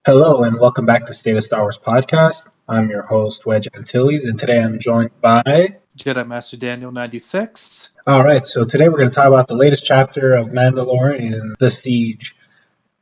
Hello and welcome back to State of Star Wars podcast. I'm your host Wedge Antilles, and today I'm joined by. Jedi Master Daniel 96. All right, so today we're going to talk about the latest chapter of Mandalorian, The Siege.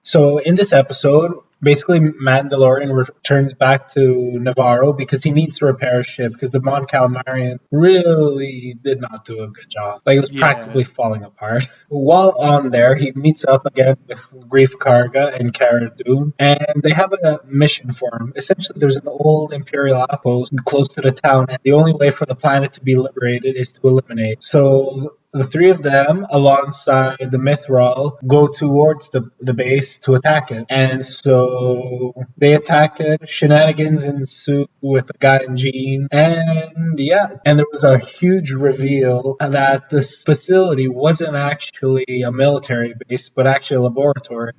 So in this episode, basically Mandalorian returns back to Navarro because he needs to repair his ship because the Mon Calamarian really did not do a good job. Like it was practically Yeah. falling apart. While on there, he meets up again with Grief Karga and Cara Dune, and they have a mission for him. Essentially, there's an old Imperial outpost close to the town, and the only way for the planet to be liberated is to eliminate. So the three of them, alongside the Mithril, go towards the base to attack it. And so they attack it. Shenanigans ensue with Guy and Jean. And yeah, and there was a huge reveal that this facility wasn't actually a military base, but actually a laboratory.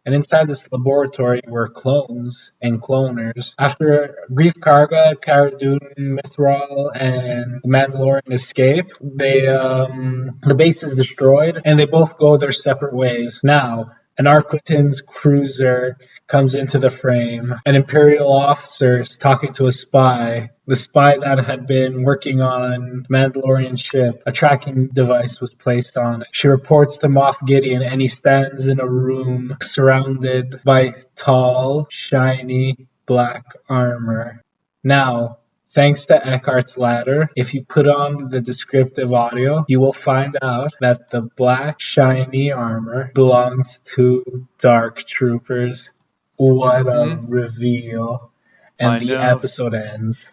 And inside this laboratory were clones and cloners. After Grief Karga, Cara Dune, Mithril, and the Mandalorian escape, the base is destroyed, and they both go their separate ways. Now, an Arquitans cruiser comes into the frame. An Imperial officer is talking to a spy. The spy that had been working on Mandalorian ship, a tracking device was placed on it. She reports to Moff Gideon, and he stands in a room surrounded by tall, shiny black armor. Now, thanks to Eckhart's Ladder, if you put on the descriptive audio, you will find out that the black, shiny armor belongs to Dark Troopers. What a reveal. And I the know. episode ends.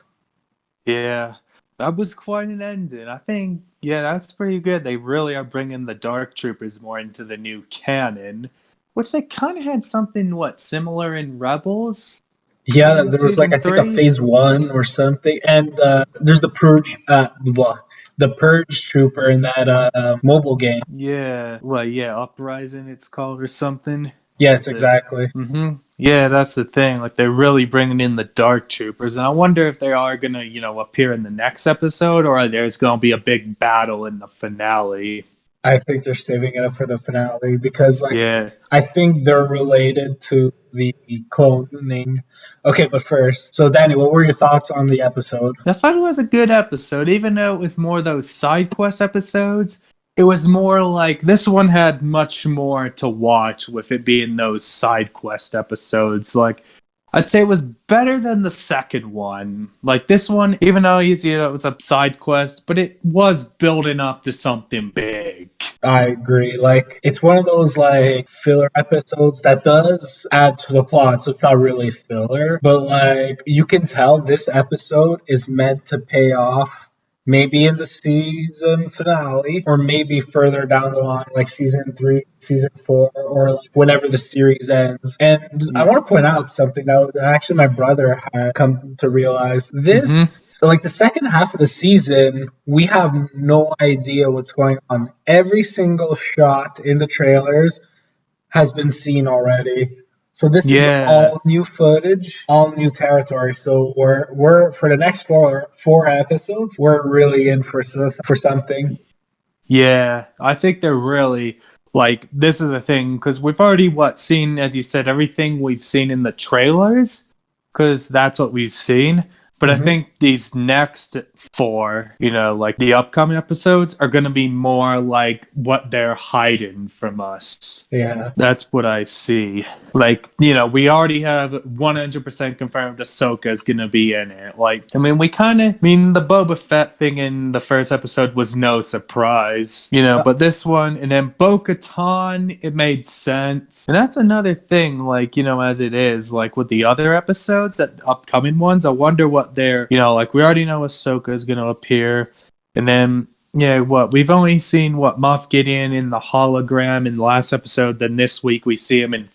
Yeah. That was quite an ending. I think, that's pretty good. They really are bringing the Dark Troopers more into the new canon, which they kind of had something, similar in Rebels? Yeah, In there was like season I think a 3? phase one or something, and there's the purge, the purge trooper in that mobile game. Yeah. Uprising it's called or something. Yes, exactly. Yeah, that's the thing. Like they're really bringing in the Dark Troopers, and I wonder if they are gonna, appear in the next episode, or there's gonna be a big battle in the finale. I think they're saving it up for the finale because, like, Yeah. I think they're related to the cloning. Okay, but first, so Danny, what were your thoughts on the episode? I thought it was a good episode, even though it was more those side quest episodes. It was more like this one had much more to watch with it being those side quest episodes. Like, I'd say it was better than the second one. Like this one, even though it was a side quest, but it was building up to something big. I agree. Like, it's one of those like filler episodes that does add to the plot, so it's not really filler, but like you can tell this episode is meant to pay off maybe in the season finale or maybe further down the line, like season 3, season 4, or like whenever the series ends. And I want to point out something that actually my brother had come to realize. This, like the second half of the season, we have no idea what's going on. Every single shot in the trailers has been seen already. So this is all new footage, all new territory. So we're for the next four episodes, we're really in for something. Yeah, I think they're really like this is the thing because we've already seen, as you said, everything we've seen in the trailers because that's what we've seen. But I think these next 4, like the upcoming episodes are going to be more like what they're hiding from us. Yeah. That's what I see. Like, we already have 100% confirmed Ahsoka is going to be in it. Like, the Boba Fett thing in the first episode was no surprise, but this one, and then Bo-Katan, it made sense. And that's another thing, like, as it is, like with the other episodes, that upcoming ones, I wonder what they're, like we already know Ahsoka is going to appear. And then, we've only seen Moff Gideon in the hologram in the last episode. Then this week we see him in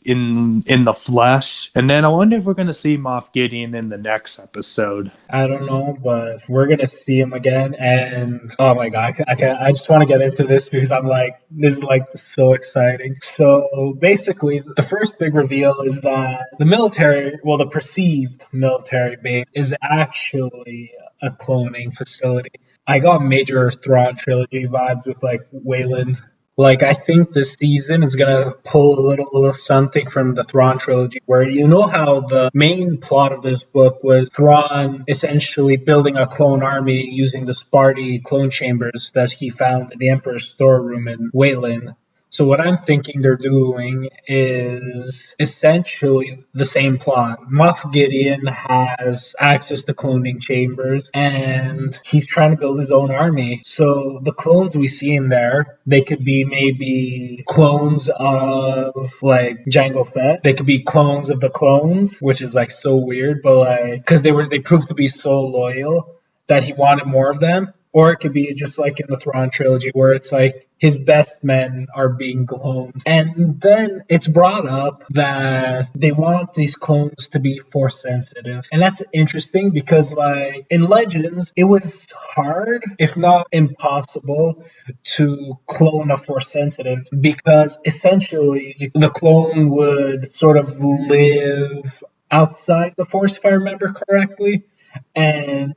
in the flesh. And then I wonder if we're going to see Moff Gideon in the next episode. I don't know, but we're going to see him again. And oh my God, I just want to get into this because I'm like, this is like so exciting. So basically, the first big reveal is that the perceived military base is actually a cloning facility. I got major Thrawn trilogy vibes with like Wayland Like, I think this season is gonna pull a little something from the Thrawn trilogy, where you know how the main plot of this book was Thrawn essentially building a clone army using the Sparty clone chambers that he found in the Emperor's storeroom in Wayland. So what I'm thinking they're doing is essentially the same plot. Moff Gideon has access to cloning chambers and he's trying to build his own army. So the clones we see in there, they could be maybe clones of like Jango Fett. They could be clones of the clones, which is like so weird, but like because they proved to be so loyal that he wanted more of them. Or it could be just like in the Thrawn trilogy, where it's like his best men are being cloned. And then it's brought up that they want these clones to be force sensitive. And that's interesting because, like, in Legends, it was hard, if not impossible, to clone a force sensitive because essentially the clone would sort of live outside the force, if I remember correctly. And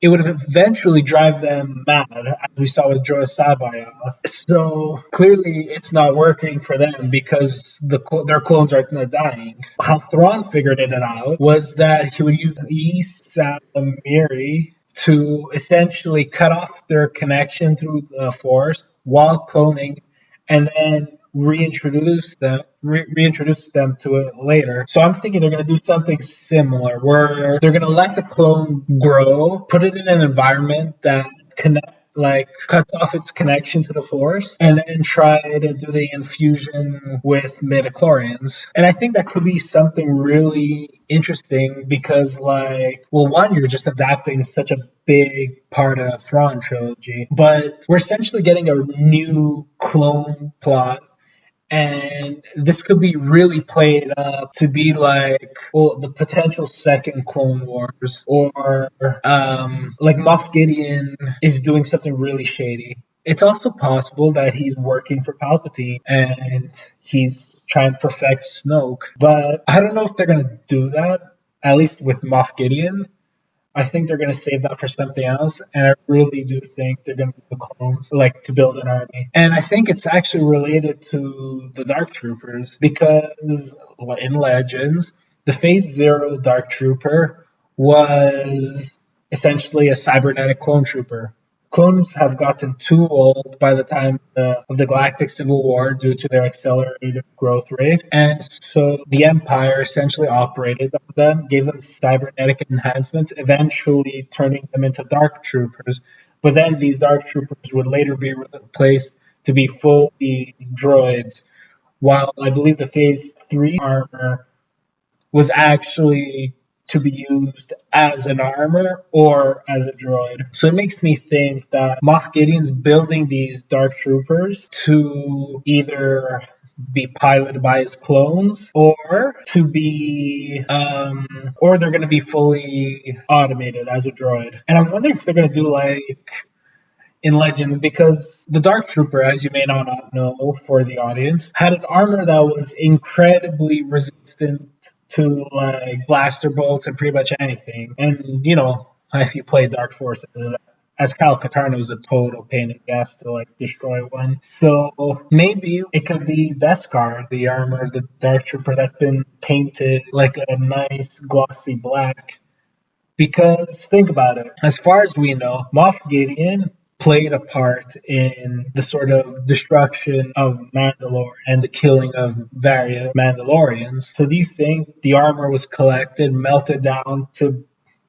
it would eventually drive them mad, as we saw with Jorah Sabayoth. So clearly, it's not working for them because their clones are dying. How Thrawn figured it out was that he would use the East Salamiri to essentially cut off their connection through the Force while cloning, and then reintroduce them to it later. So I'm thinking they're going to do something similar where they're going to let the clone grow, put it in an environment that cuts off its connection to the force, and then try to do the infusion with midichlorians. And I think that could be something really interesting because, like, well, one, you're just adapting such a big part of Thrawn trilogy, but we're essentially getting a new clone plot, and this could be really played up to be like, well, the potential second Clone Wars, or like Moff Gideon is doing something really shady. It's also possible that he's working for Palpatine and he's trying to perfect Snoke, but I don't know if they're gonna do that. At least with Moff Gideon, I think they're going to save that for something else, and I really do think they're going to do clones, like to build an army. And I think it's actually related to the Dark Troopers because in Legends, the Phase Zero Dark Trooper was essentially a cybernetic clone trooper. Clones have gotten too old by the time of the Galactic Civil War due to their accelerated growth rate. And so the Empire essentially operated on them, gave them cybernetic enhancements, eventually turning them into Dark Troopers. But then these Dark Troopers would later be replaced to be fully droids, while I believe the Phase 3 armor was actually to be used as an armor or as a droid. So it makes me think that Moff Gideon's building these Dark Troopers to either be piloted by his clones or to be or they're going to be fully automated as a droid. And I'm wondering if they're going to do like in Legends, because the Dark Trooper, as you may not know for the audience, had an armor that was incredibly resistant to like blaster bolts and pretty much anything. And you know, if you play Dark Forces as Cal Katarn, it was a total pain in the ass to like destroy one. So maybe it could be Beskar, the armor of the Dark Trooper that's been painted like a nice glossy black. Because think about it, as far as we know, Moff Gideon played a part in the sort of destruction of Mandalore and the killing of various Mandalorians. So do you think the armor was collected, melted down to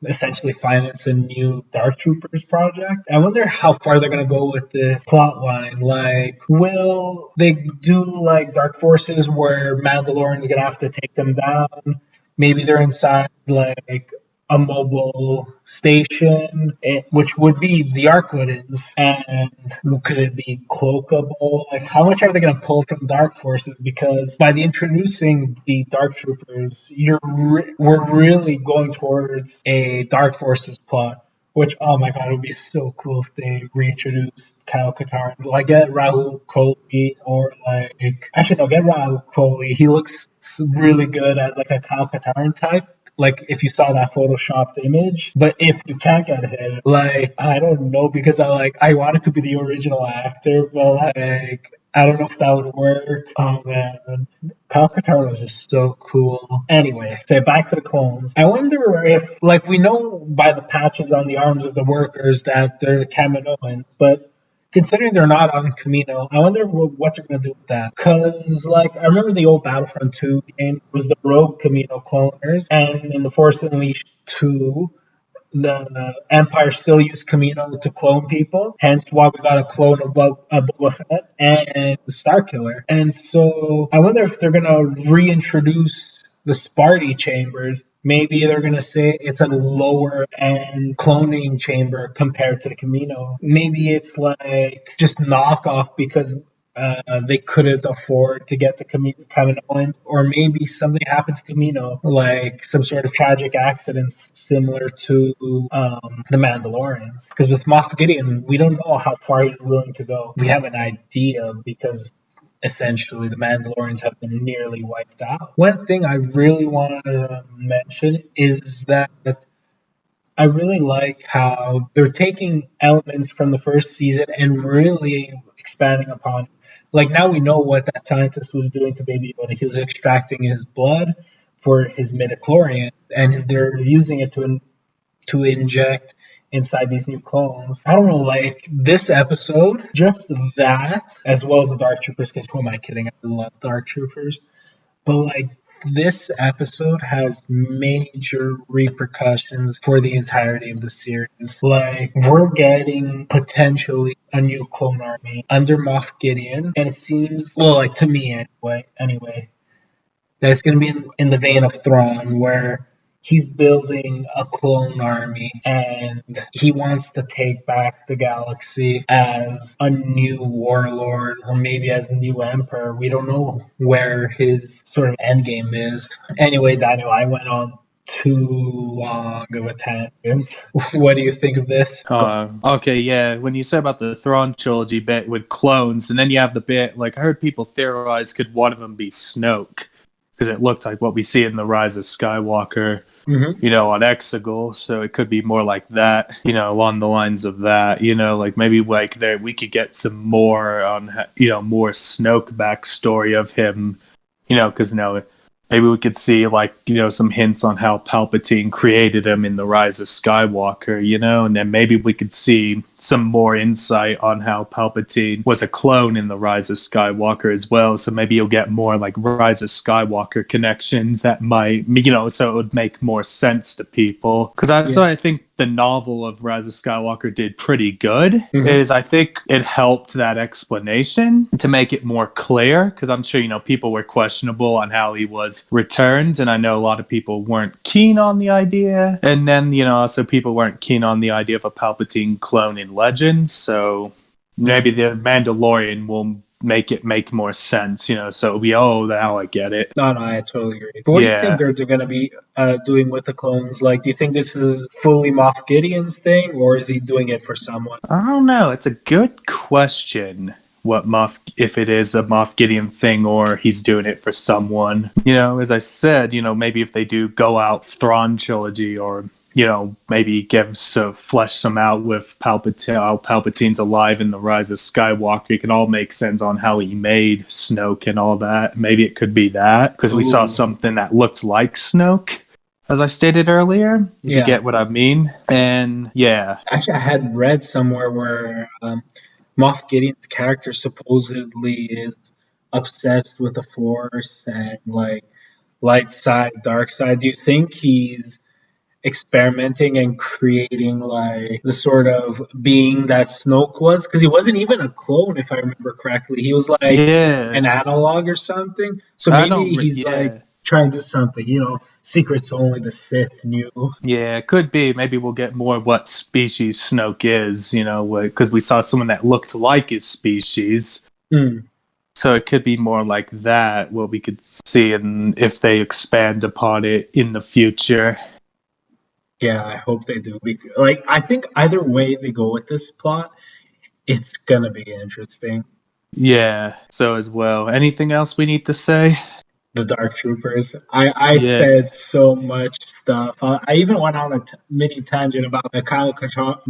essentially finance a new Dark Troopers project? I wonder how far they're going to go with the plot line. Like, will they do like Dark Forces where Mandalorian's going to have to take them down? Maybe they're inside like a mobile station, which would be the Arquitans, and could it be cloakable? Like, how much are they going to pull from Dark Forces? Because by the introducing the Dark Troopers, we're really going towards a Dark Forces plot. Which, oh my god, it would be so cool if they reintroduced Kyle Katarn. Like, get Rahul Kohli, or like, actually, no, get Rahul Kohli. He looks really good as like a Kyle Katarn type, like if you saw that photoshopped image. But if you can't get him, like, I don't know, because I want it to be the original actor, but like I don't know if that would work. Oh man, Kyle Katarn was just so cool. Anyway, so back to the clones. I wonder if, like, we know by the patches on the arms of the workers that they're Kaminoans, but considering they're not on Camino, I wonder what they're going to do with that. Because, like, I remember the old Battlefront 2 game was the Rogue Camino cloners, and in the Force Unleashed 2, the Empire still used Camino to clone people, hence why we got a clone of Boba Fett and the Star Killer. And so I wonder if they're gonna reintroduce the Sparty chambers. Maybe they're gonna say it's a lower end cloning chamber compared to the Camino. Maybe it's like just knockoff because they couldn't afford to get the Kaminoans, or maybe something happened to Camino, like some sort of tragic accident similar to the Mandalorians. Because with Moff Gideon, we don't know how far he's willing to go. We have an idea because essentially the Mandalorians have been nearly wiped out. One thing I really wanted to mention is that I really like how they're taking elements from the first season and really expanding upon it. Like now we know what that scientist was doing to Baby Yoda. He was extracting his blood for his midichlorian, and they're using it to inject inside these new clones. I don't know, like this episode, just that, as well as the Dark Troopers. Because who am I kidding? I love Dark Troopers, but like this episode has major repercussions for the entirety of the series. Like, we're getting potentially a new clone army under Moff Gideon, and it seems, well, like to me anyway, that it's going to be in the vein of Thrawn, where he's building a clone army and he wants to take back the galaxy as a new warlord or maybe as a new emperor. We don't know where his sort of end game is. Anyway, Daniel, I went on too long of a tangent. What do you think of this? Okay, yeah. When you said about the Thrawn trilogy bit with clones, and then you have the bit, like, I heard people theorize could one of them be Snoke? Because it looked like what we see in The Rise of Skywalker, on Exegol. So it could be more like that, along the lines of that, like maybe like there we could get some more on, more Snoke backstory of him, because, maybe we could see like, some hints on how Palpatine created him in The Rise of Skywalker, and then maybe we could see some more insight on how Palpatine was a clone in The Rise of Skywalker as well. So maybe you'll get more like Rise of Skywalker connections that might, so it would make more sense to people. Because I think the novel of Rise of Skywalker did pretty good. Is I think it helped that explanation to make it more clear. Because I'm sure, people were questionable on how he was returned. And I know a lot of people weren't keen on the idea. And then, also people weren't keen on the idea of a Palpatine clone in Legends, so maybe the Mandalorian will make it make more sense, so now I get it. No, I totally agree. But what do you think they're going to be doing with the clones? Like, do you think this is fully Moff Gideon's thing, or is he doing it for someone? I don't know. It's a good question. If it is a Moff Gideon thing or he's doing it for someone. As I said, maybe if they do go out Thrawn trilogy or maybe flesh some out with Palpatine, how Palpatine's alive in The Rise of Skywalker. It can all make sense on how he made Snoke and all that. Maybe it could be that, because we saw something that looked like Snoke, as I stated earlier. You get what I mean? And yeah. Actually, I had read somewhere where Moff Gideon's character supposedly is obsessed with the Force and like light side, dark side. Do you think he's experimenting and creating like the sort of being that Snoke was? Because he wasn't even a clone, if I remember correctly. He was like an analog or something. So maybe he's like trying to do something, secrets only the Sith knew. Yeah, it could be. Maybe we'll get more of what species Snoke is, because we saw someone that looked like his species. So it could be more like that, what we could see, and if they expand upon it in the future. Yeah, I hope they do. Like, I think either way they go with this plot, it's gonna be interesting. Yeah, so as well. Anything else we need to say? The Dark Troopers. I said so much stuff. I even went on a mini tangent about Kyle Katarn.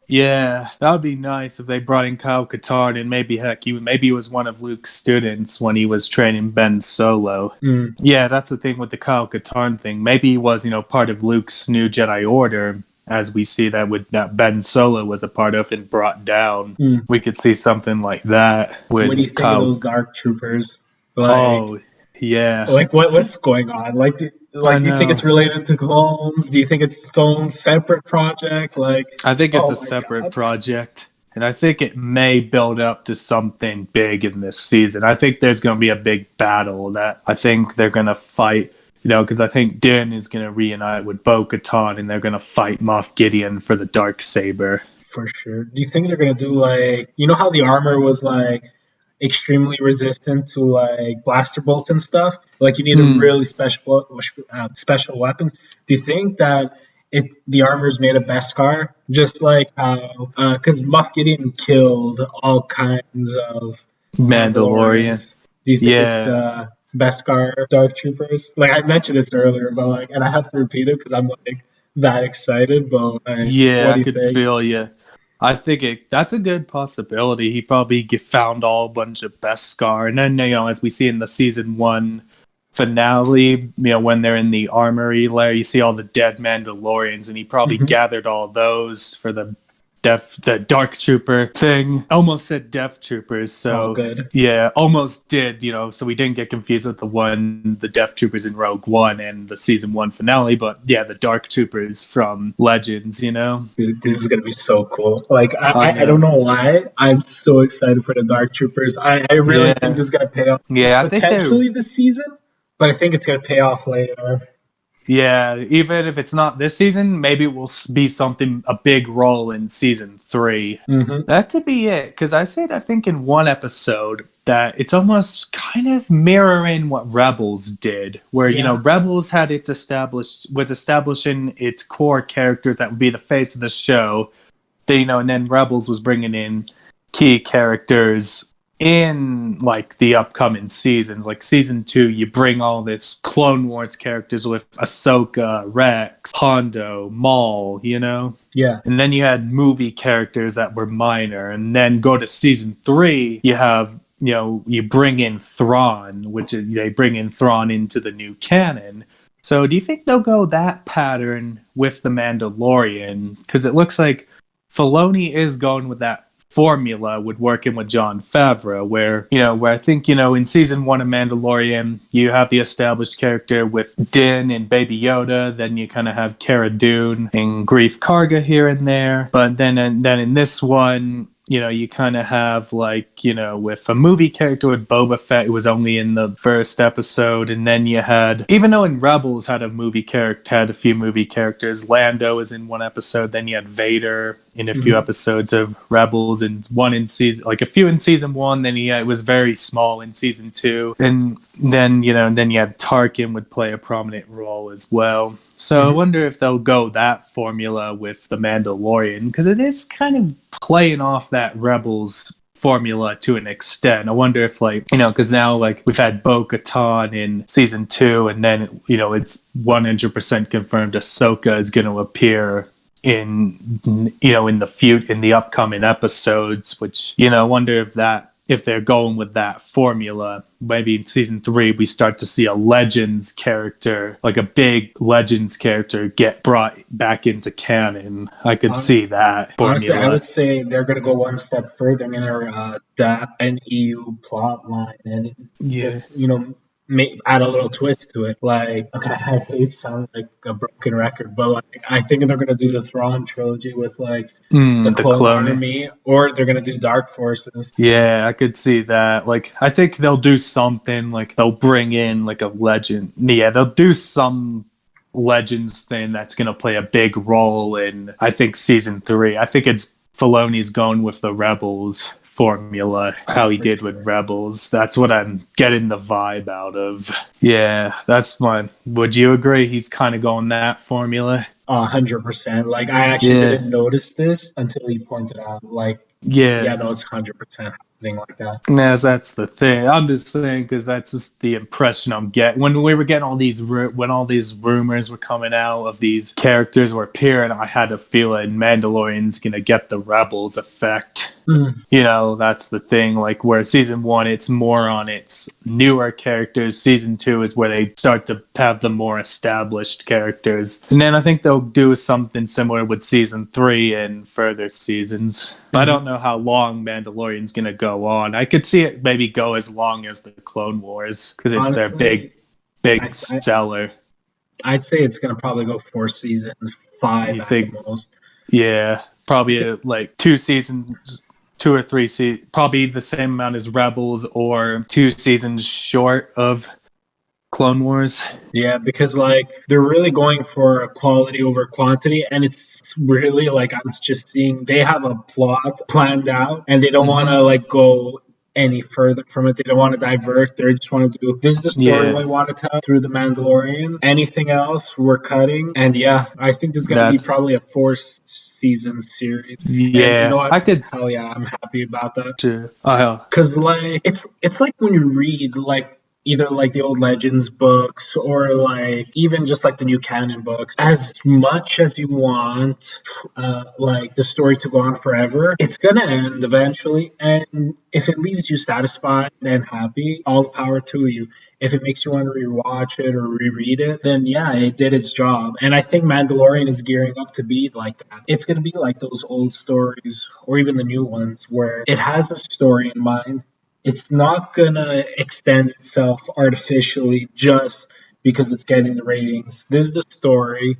Yeah, that would be nice if they brought in Kyle Katarn and maybe heck, maybe he was one of Luke's students when he was training Ben Solo. Mm, Yeah, that's the thing with the Kyle Katarn thing. Maybe he was, part of Luke's new Jedi Order, as we see that Ben Solo was a part of and brought down. mm. We could see something like that What do you with think of Kyle. those Dark Troopers? Like, Oh, yeah, what's going on? I Do you think know. it's related to clones? Do you think it's its own separate project? Like, I think it's oh a my separate god, project. And I think it may build up to something big in this season. I think there's going to be a big battle that I think they're going to fight, because I think Din is going to reunite with Bo Katan and they're going to fight Moff Gideon for the dark saber. for sure. Do you think they're gonna do like, you know how the armor was like extremely resistant to like blaster bolts and stuff? Like you needed Hmm. really special weapons. Do you think that the armor is made of Beskar, just like how because Moff Gideon killed all kinds of Mandalorian. Mandalorians? Do you think it's Yeah. Beskar Dark Troopers? Like I mentioned this earlier, but like, and I have to repeat it because I'm like that excited. But like, Yeah, what I do you could think? feel you. I think that's a good possibility. He probably found all a bunch of Beskar. And then, as we see in the season 1 finale, when they're in the armory lair, you see all the dead Mandalorians, and he probably Hmm. gathered all those for the Dark Trooper thing. Almost said Death Troopers, All so good. yeah, almost did, so we didn't get confused with the Death Troopers in Rogue One and the season 1 finale, but yeah, the Dark Troopers from Legends. Dude, this is gonna be so cool. Like I I don't know. know why I'm so excited for the Dark Troopers. I really think Yeah. this is gonna pay off Yeah, I think they're potentially this season, but I think it's gonna pay off later. Yeah, even if it's not this season, maybe it will be something a big role in season 3. Hmm. That could be it. Because I think in one episode that it's almost kind of mirroring what Rebels did, where Yeah. Rebels had was establishing its core characters that would be the face of the show. And then Rebels was bringing in key characters in like the upcoming seasons. Like season 2, you bring all this Clone Wars characters with Ahsoka, Rex, Hondo, Maul. Yeah. And then you had movie characters that were minor. And then go to season 3, you have, you bring in Thrawn, they bring in Thrawn into the new canon. So do you think they'll go that pattern with The Mandalorian? Because it looks like Filoni is going with that formula with working with Jon Favreau, where I think in season 1 of Mandalorian you have the established character with Din and Baby Yoda, then you kind of have Cara Dune and Grief Karga here and there, but then in this one you kind of have with a movie character with Boba Fett, who was only in the first episode, and then you had, even though in Rebels had a few movie characters, Lando was in one episode, then you had Vader in a few Hmm. episodes of Rebels, and one in season, a few in season 1, then it was very small in season 2, and then you had Tarkin would play a prominent role as well. So I Hmm. wonder if they'll go that formula with The Mandalorian, because it is kind of playing off that Rebels formula to an extent. I wonder if because now we've had Bo-Katan in season 2, and then it's 100% confirmed Ahsoka is going to appear in in the upcoming episodes, which I wonder if they're going with that formula. Maybe in season 3 we start to see a Legends character, like a big Legends character, get brought back into canon. I could see that Honestly, I formula. would say they're gonna go one step further. They're gonna adapt an EU plot line and Yeah. just add a little twist to it. Like, okay, I hate sound like a broken record, but like I think they're gonna do the Thrawn trilogy with like the The Clone cloning. Army, or they're gonna do Dark Forces. Yeah, I could see that. I think they'll do something, they'll bring in a legend. Yeah, they'll do some Legends thing that's going to play a big role in, I think, season 3. I think it's Filoni's going with the Rebels formula, how he did with Rebels. That's what I'm getting the vibe out of. Yeah, that's my. Would you agree he's kind of going that formula? 100%. Like I actually Yeah. didn't notice this until he pointed out. Like, yeah, Yeah. no, it's 100%. anything like that. Yes, that's the thing. I'm just saying because that's just the impression I'm getting when we were getting when all these rumors were coming out of these characters were appearing. I had a feeling Mandalorian's gonna get the Rebels effect. You know, that's the thing. Like where season 1, it's more on its newer characters. Season 2 is where they start to have the more established characters. And then I think they'll do something similar with season 3 and further seasons. I don't know how long Mandalorian's going to go on. I could see it maybe go as long as the Clone Wars because it's their Honestly, big seller. I'd say it's going to probably go 4 seasons, 5 You at think? the most. Yeah, probably like 2 seasons, 2 or 3 seasons, probably the same amount as Rebels or 2 seasons short of Clone Wars. Yeah, because like they're really going for quality over quantity, and it's really like I'm just seeing they have a plot planned out, and they don't want to like go any further from it. They don't want to divert. They just want to do this is the story we want to tell through the Mandalorian. Anything else, we're cutting. And yeah, I think there's gonna be probably a 4-season series. Yeah, and you know what? I could. Hell yeah, I'm happy about that. Sure. Because like it's like when you read like either like the old Legends books or like even just like the new canon books, as much as you want like the story to go on forever, it's gonna end eventually. And if it leaves you satisfied and happy, all the power to you. If it makes you want to rewatch it or reread it, then yeah, it did its job. And I think Mandalorian is gearing up to be like that. It's going to be like those old stories or even the new ones where it has a story in mind. It's not going to extend itself artificially just because it's getting the ratings. This is the story,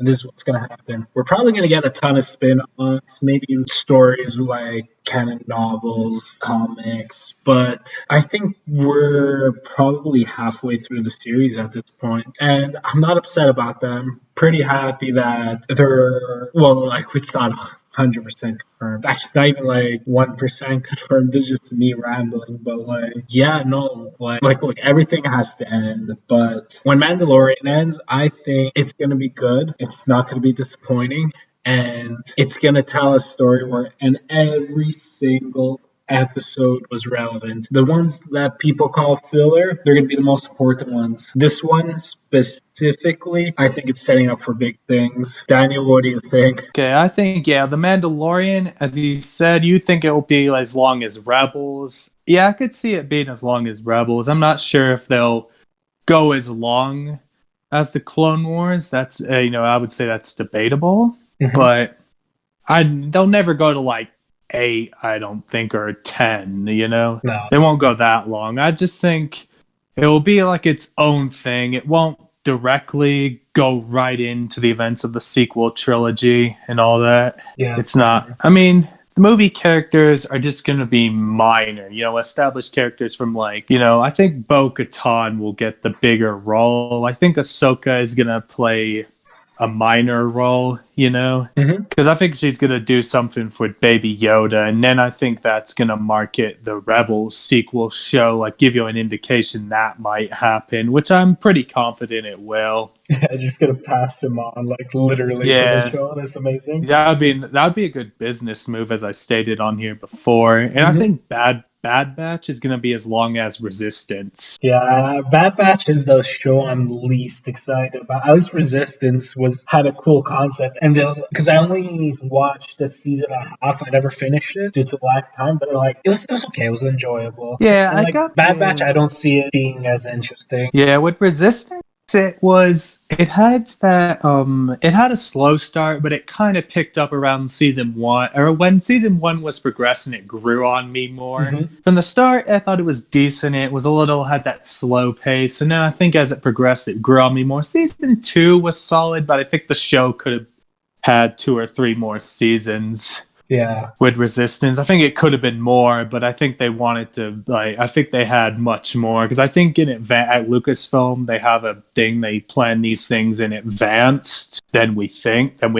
and this is what's going to happen. We're probably going to get a ton of spin-offs, maybe stories like canon novels, comics, but I think we're probably halfway through the series at this point, and I'm not upset about them. Pretty happy that they're, well, like it's not 100% confirmed. Actually, it's not even like 1% confirmed. This is just me rambling. But like, yeah, no, like, look, everything has to end. But when Mandalorian ends, I think it's gonna be good. It's not gonna be disappointing, and it's gonna tell a story where, and every single episode was relevant. The ones that people call filler, they're going to be the most important ones. This one specifically, I think it's setting up for big things. Daniel, what do you think? Okay, I think, yeah, The Mandalorian, as you said, you think it will be as long as Rebels. Yeah, I could see it being as long as Rebels. I'm not sure if they'll go as long as the Clone Wars. That's, I would say that's debatable. But they'll never go to like 8, I don't think, or 10, No. They won't go that long. I just think it will be like its own thing. It won't directly go right into the events of the sequel trilogy and all that. Yeah. It's not. I mean, the movie characters are just going to be minor, established characters from like, I think Bo-Katan will get the bigger role. I think Ahsoka is going to play a minor role, because I think she's going to do something with Baby Yoda, and then I think that's going to market the Rebels sequel show, like give you an indication that might happen, which I'm pretty confident it will. Yeah, just going to pass him on, like literally for the show. That's amazing. That'd be a good business move, as I stated on here before, and I think Bad Batch is going to be as long as Resistance. Yeah, Bad Batch is the show I'm least excited about. At least Resistance had a cool concept, and because I only watched a season and a half, I never finished it due to lack of time. But like, it was okay. It was enjoyable. Yeah, and, like, Bad Batch, I don't see it being as interesting. Yeah, with Resistance, it had a slow start, but it kind of picked up around season 1, or when season 1 was progressing, it grew on me more. From the start, I thought it was decent. It was had that slow pace, and now I think as it progressed, it grew on me more. Season 2 was solid, but I think the show could have had 2 or 3 more seasons. Yeah, with Resistance, I think it could have been more, but I think they wanted to I think they had much more, because I think at Lucasfilm they have a thing, they plan these things in advance than we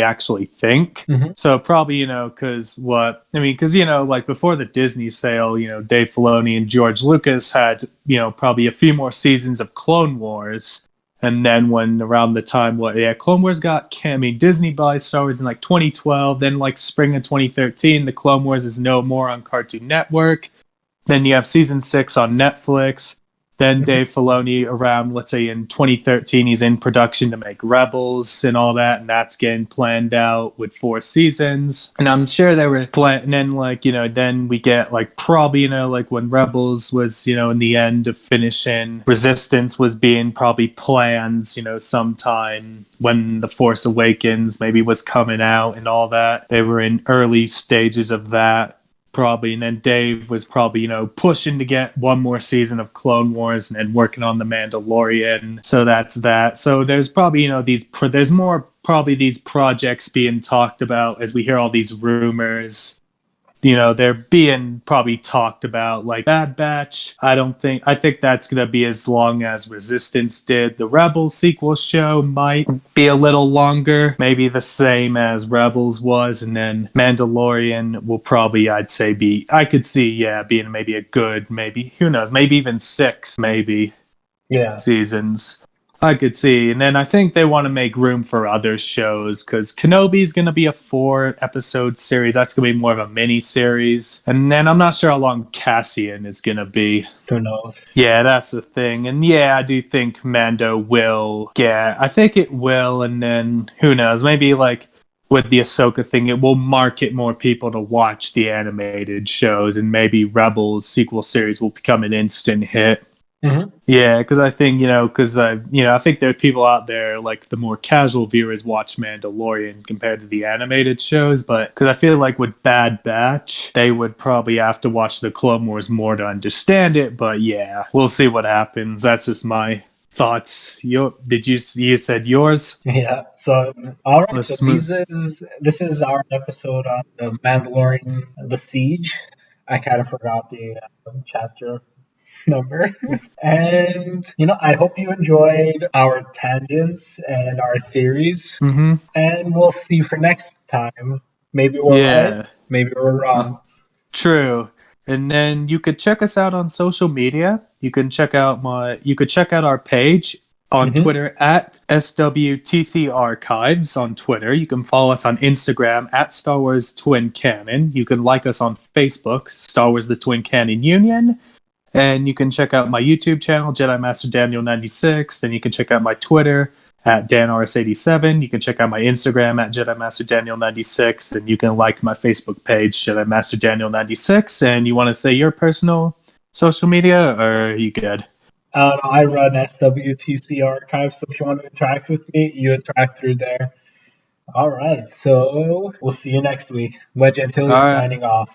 actually think. So probably because like before the Disney sale, Dave Filoni and George Lucas had probably a few more seasons of Clone Wars. And then when around the time, Clone Wars Disney buys Star Wars in like 2012, then like spring of 2013, the Clone Wars is no more on Cartoon Network. Then you have season 6 on Netflix. Then Mhm. Dave Filoni, around, let's say in 2013, he's in production to make Rebels and all that, and that's getting planned out with 4 seasons. And I'm sure they were planning, and like, then we get like probably, like when Rebels was, in the end of finishing, Resistance was being probably planned, sometime when The Force Awakens maybe was coming out and all that. They were in early stages of that probably, and then Dave was probably pushing to get one more season of Clone Wars and then working on the Mandalorian. So that's that. So there's probably there's more probably these projects being talked about as we hear all these rumors. They're being probably talked about, like Bad Batch. I think that's gonna be as long as Resistance did. The Rebels sequel show might be a little longer, maybe the same as Rebels was, and then Mandalorian will probably, I'd say, I could see, yeah, being maybe a good, maybe, who knows, maybe even 6, maybe Yeah. seasons. I could see. And then I think they want to make room for other shows because Kenobi's going to be a 4 episode series. That's going to be more of a mini series. And then I'm not sure how long Cassian is going to be. Who knows? Yeah, that's the thing. And yeah, I do think Mando will get, I think it will. And then who knows, maybe like with the Ahsoka thing, it will market more people to watch the animated shows, and maybe Rebels sequel series will become an instant hit. Mm-hmm. Yeah, because I think I think there are people out there, like the more casual viewers watch Mandalorian compared to the animated shows, but because I feel like with Bad Batch, they would probably have to watch the Clone Wars more to understand it. But yeah, we'll see what happens. That's just my thoughts. You said yours? Yeah. So all right. So Let's move. this is our episode on the Mandalorian, the Siege. I kind of forgot the chapter number. And I hope you enjoyed our tangents and our theories. Mm-hmm. And we'll see for next time. Maybe we're right. Yeah. Maybe we're wrong. True. And then you could check us out on social media. You could check out our page on Mm-hmm. Twitter at SWTC Archives on Twitter. You can follow us on Instagram at Star Wars Twin Canon. You can like us on Facebook, Star Wars The Twin Canon Union. And you can check out my YouTube channel, Jedi Master Daniel 96. Then you can check out my Twitter at DanRS87. You can check out my Instagram at Jedi Master Daniel 96. And you can like my Facebook page, Jedi Master Daniel 96. And you want to say your personal social media, or are you good? I run SWTC Archive, so if you want to interact with me, you interact through there. All right, so we'll see you next week. Wedge Antilles All right. signing off.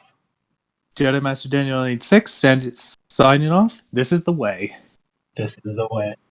Jedi Master Daniel 96 and signing off. This is the way. This is the way.